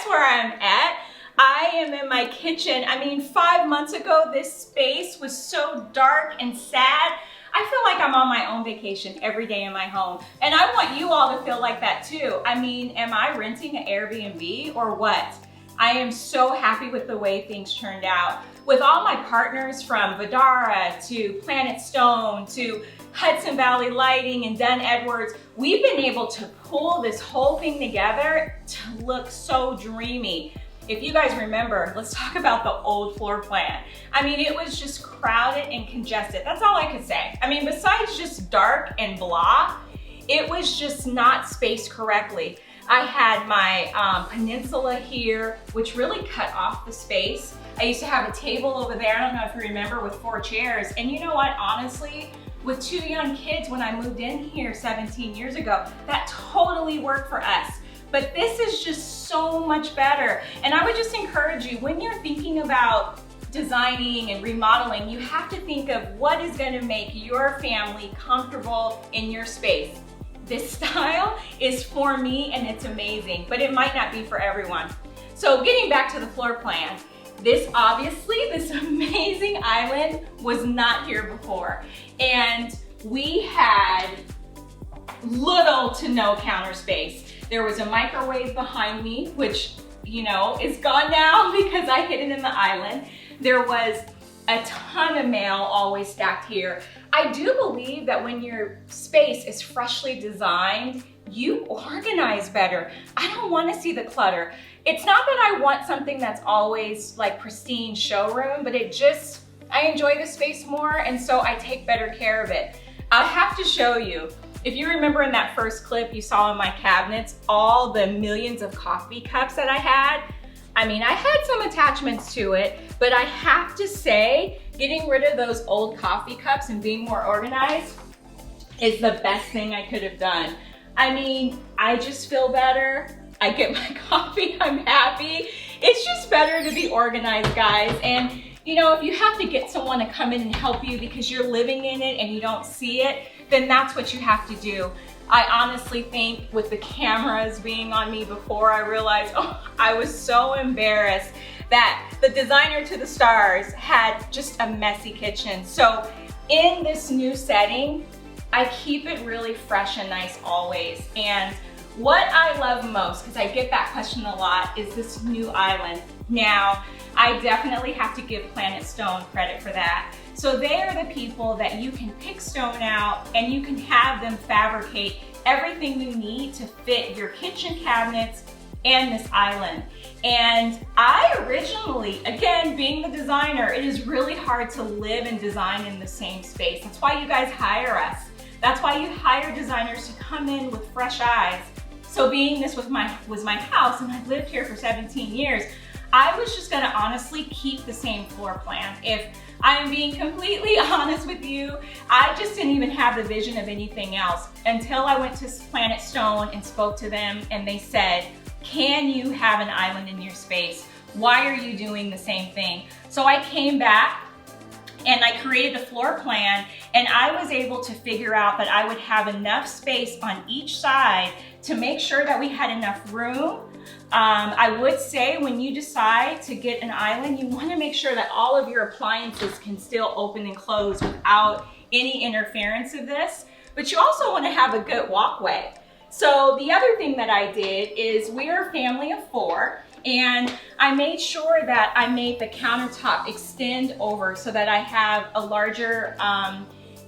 guess where I'm at? I am in my kitchen. I mean, 5 months ago, this space was so dark and sad. I feel like I'm on my own vacation every day in my home. And I want you all to feel like that too. I mean, am I renting an Airbnb or what? I am so happy with the way things turned out. With all my partners from Vidara to Planet Stone to Hudson Valley Lighting and Dunn Edwards, we've been able to pull this whole thing together to look so dreamy. If you guys remember, let's talk about the old floor plan. I mean, it was just crowded and congested. That's all I could say. I mean, besides just dark and blah, it was just not spaced correctly. I had my peninsula here, which really cut off the space. I used to have a table over there, I don't know if you remember, with 4 chairs. And you know what, honestly, with 2 young kids when I moved in here 17 years ago, that totally worked for us. But this is just so much better. And I would just encourage you, when you're thinking about designing and remodeling, you have to think of what is going to make your family comfortable in your space. This style is for me and it's amazing, but it might not be for everyone. So getting back to the floor plan, this amazing island was not here before. And we had little to no counter space. There was a microwave behind me, which, you know, is gone now because I hid it in the island. There was a ton of mail always stacked here. I do believe that when your space is freshly designed, you organize better. I don't want to see the clutter. It's not that I want something that's always like pristine showroom, but I enjoy the space more, and so I take better care of it. I have to show you. If you remember in that first clip you saw in my cabinets, all the millions of coffee cups that I had. I mean, I had some attachments to it, but I have to say, getting rid of those old coffee cups and being more organized is the best thing I could have done. I mean, I just feel better. I get my coffee, I'm happy. It's just better to be organized, guys. And you know, if you have to get someone to come in and help you because you're living in it and you don't see it, then that's what you have to do. I honestly think with the cameras being on me before, I realized, I was so embarrassed that the designer to the stars had just a messy kitchen. So in this new setting, I keep it really fresh and nice always. And what I love most, because I get that question a lot, is this new island. Now, I definitely have to give Planet Stone credit for that. So they are the people that you can pick stone out and you can have them fabricate everything you need to fit your kitchen cabinets and this island. And I originally, again, being the designer, it is really hard to live and design in the same space. That's why you guys hire us. That's why you hire designers to come in with fresh eyes. So being this was my house and I've lived here for 17 years, I was just gonna honestly keep the same floor plan. If I'm being completely honest with you, I just didn't even have the vision of anything else until I went to Planet Stone and spoke to them and they said, can you have an island in your space? Why are you doing the same thing? So I came back and I created a floor plan and I was able to figure out that I would have enough space on each side to make sure that we had enough room. I would say when you decide to get an island, you want to make sure that all of your appliances can still open and close without any interference of this, but you also want to have a good walkway. So the other thing that I did is we're a family of 4, and I made sure that I made the countertop extend over so that I have a larger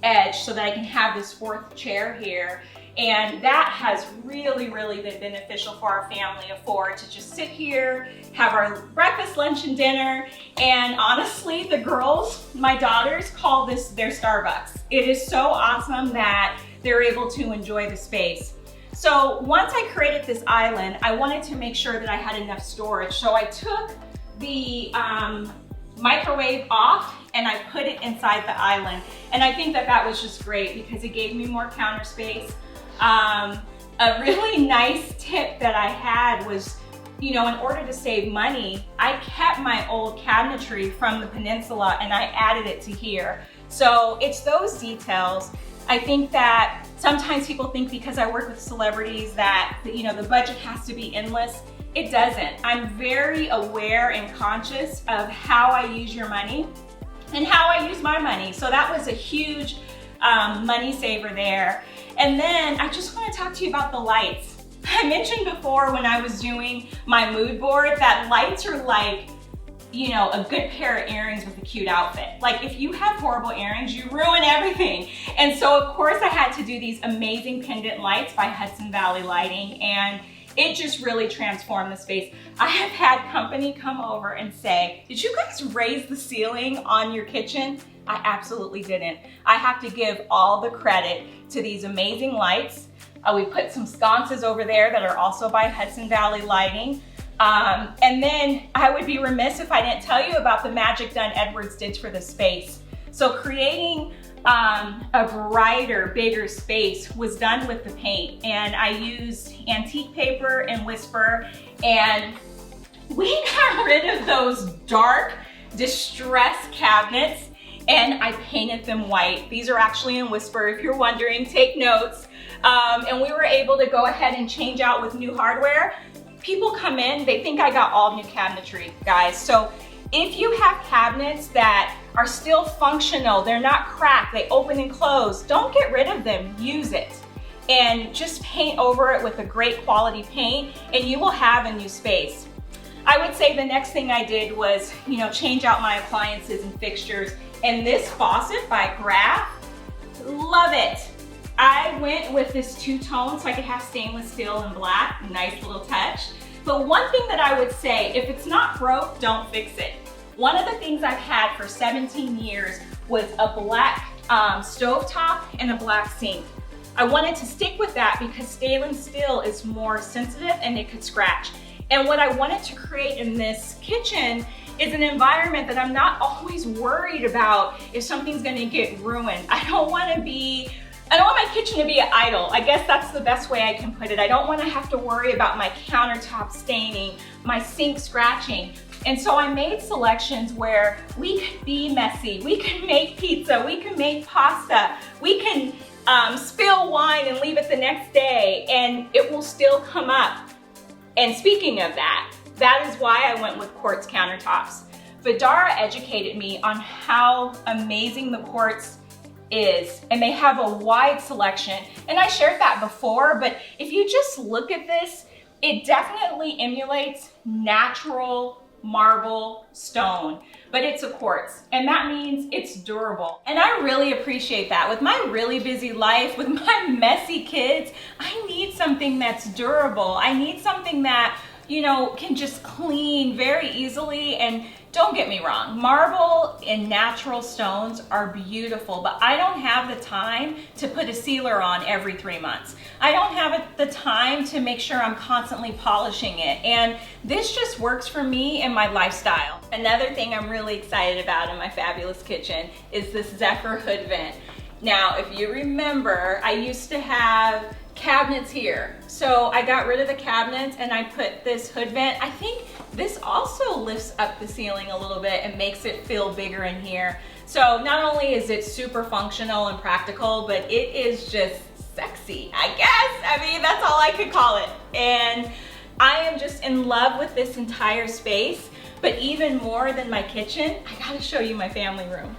edge so that I can have this 4th chair here. And that has really, really been beneficial for our family of 4 to just sit here, have our breakfast, lunch, and dinner. And honestly, the girls, my daughters, call this their Starbucks. It is so awesome that they're able to enjoy the space. So once I created this island, I wanted to make sure that I had enough storage. So I took the microwave off and I put it inside the island. And I think that that was just great because it gave me more counter space. A really nice tip that I had was, you know, in order to save money, I kept my old cabinetry from the peninsula and I added it to here. So it's those details. I think that sometimes people think because I work with celebrities that, you know, the budget has to be endless. It doesn't. I'm very aware and conscious of how I use your money and how I use my money. So that was a huge money saver there. And then I just want to talk to you about the lights. I mentioned before when I was doing my mood board that lights are like, you know, a good pair of earrings with a cute outfit. Like if you have horrible earrings, you ruin everything. And so of course I had to do these amazing pendant lights by Hudson Valley Lighting, and it just really transformed the space. I have had company come over and say, did you guys raise the ceiling on your kitchen? I absolutely didn't. I have to give all the credit to these amazing lights. We put some sconces over there that are also by Hudson Valley Lighting. And then I would be remiss if I didn't tell you about the magic Dunn Edwards did for the space. So creating a brighter, bigger space was done with the paint, and I used antique paper and Whisper, and we got rid of those dark, distressed cabinets, and I painted them white. These are actually in Whisper, if you're wondering, take notes. And we were able to go ahead and change out with new hardware. People come in, they think I got all new cabinetry, guys. So if you have cabinets that are still functional, they're not cracked, they open and close, don't get rid of them, use it. And just paint over it with a great quality paint, and you will have a new space. I would say the next thing I did was, you know, change out my appliances and fixtures. And this faucet by Graf, love it. I went with this two-tone so I could have stainless steel and black, nice little touch. But one thing that I would say, if it's not broke, don't fix it. One of the things I've had for 17 years was a black stovetop and a black sink. I wanted to stick with that because stainless steel is more sensitive and it could scratch. And what I wanted to create in this kitchen is an environment that I'm not always worried about if something's gonna get ruined. I don't want my kitchen to be an idol. I guess that's the best way I can put it. I don't want to have to worry about my countertop staining, my sink scratching. And so I made selections where we could be messy, we can make pizza, we can make pasta, we can spill wine and leave it the next day and it will still come up. And speaking of that, that is why I went with quartz countertops. Vidara educated me on how amazing the quartz is, and they have a wide selection. And I shared that before, but if you just look at this, it definitely emulates natural marble stone, but it's a quartz, and that means it's durable. And I really appreciate that. With my really busy life, with my messy kids, I need something that's durable. I need something that, you know, can just clean very easily. And don't get me wrong, marble and natural stones are beautiful, but I don't have the time to put a sealer on every 3 months. I don't have the time to make sure I'm constantly polishing it. And this just works for me and my lifestyle. Another thing I'm really excited about in my fabulous kitchen is this Zephyr hood vent. Now, if you remember, I used to have cabinets here. So I got rid of the cabinets and I put this hood vent. I think this also lifts up the ceiling a little bit and makes it feel bigger in here. So not only is it super functional and practical, but it is just sexy, I guess. I mean, that's all I could call it. And I am just in love with this entire space, but even more than my kitchen, I gotta show you my family room.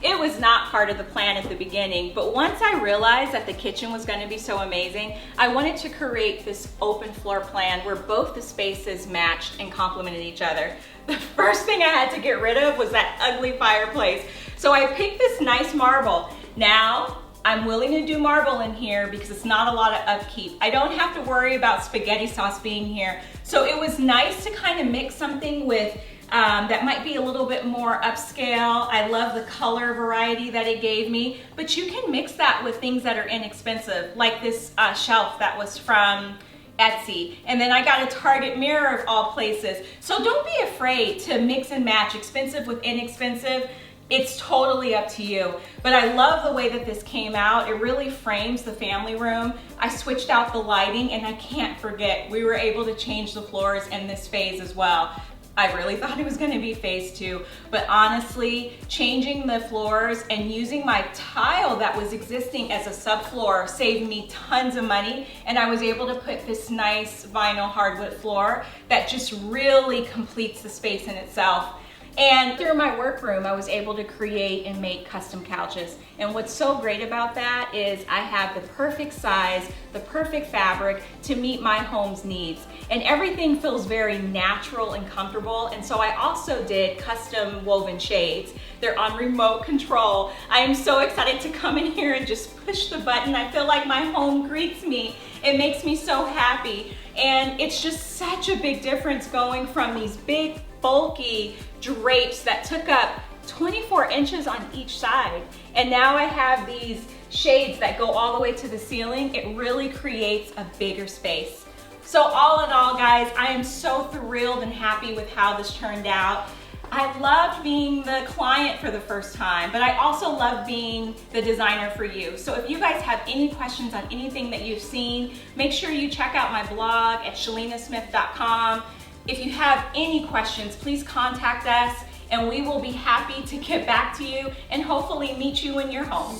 It was not part of the plan at the beginning, but once I realized that the kitchen was going to be so amazing, I wanted to create this open floor plan where both the spaces matched and complemented each other. The first thing I had to get rid of was that ugly fireplace. So I picked this nice marble. Now, I'm willing to do marble in here because it's not a lot of upkeep. I don't have to worry about spaghetti sauce being here. So it was nice to kind of mix something with that might be a little bit more upscale. I love the color variety that it gave me, but you can mix that with things that are inexpensive, like this shelf that was from Etsy. And then I got a Target mirror of all places. So don't be afraid to mix and match expensive with inexpensive. It's totally up to you. But I love the way that this came out. It really frames the family room. I switched out the lighting, and I can't forget, we were able to change the floors in this phase as well. I really thought it was gonna be phase 2, but honestly, changing the floors and using my tile that was existing as a subfloor saved me tons of money, and I was able to put this nice vinyl hardwood floor that just really completes the space in itself. And through my workroom, I was able to create and make custom couches. And what's so great about that is I have the perfect size, the perfect fabric to meet my home's needs. And everything feels very natural and comfortable. And so I also did custom woven shades. They're on remote control. I am so excited to come in here and just push the button. I feel like my home greets me. It makes me so happy. And it's just such a big difference going from these big, bulky drapes that took up 24 inches on each side. And now I have these shades that go all the way to the ceiling. It really creates a bigger space. So all in all, guys, I am so thrilled and happy with how this turned out. I loved being the client for the first time, but I also love being the designer for you. So if you guys have any questions on anything that you've seen, make sure you check out my blog at shalenasmith.com. If you have any questions, please contact us and we will be happy to get back to you and hopefully meet you in your home.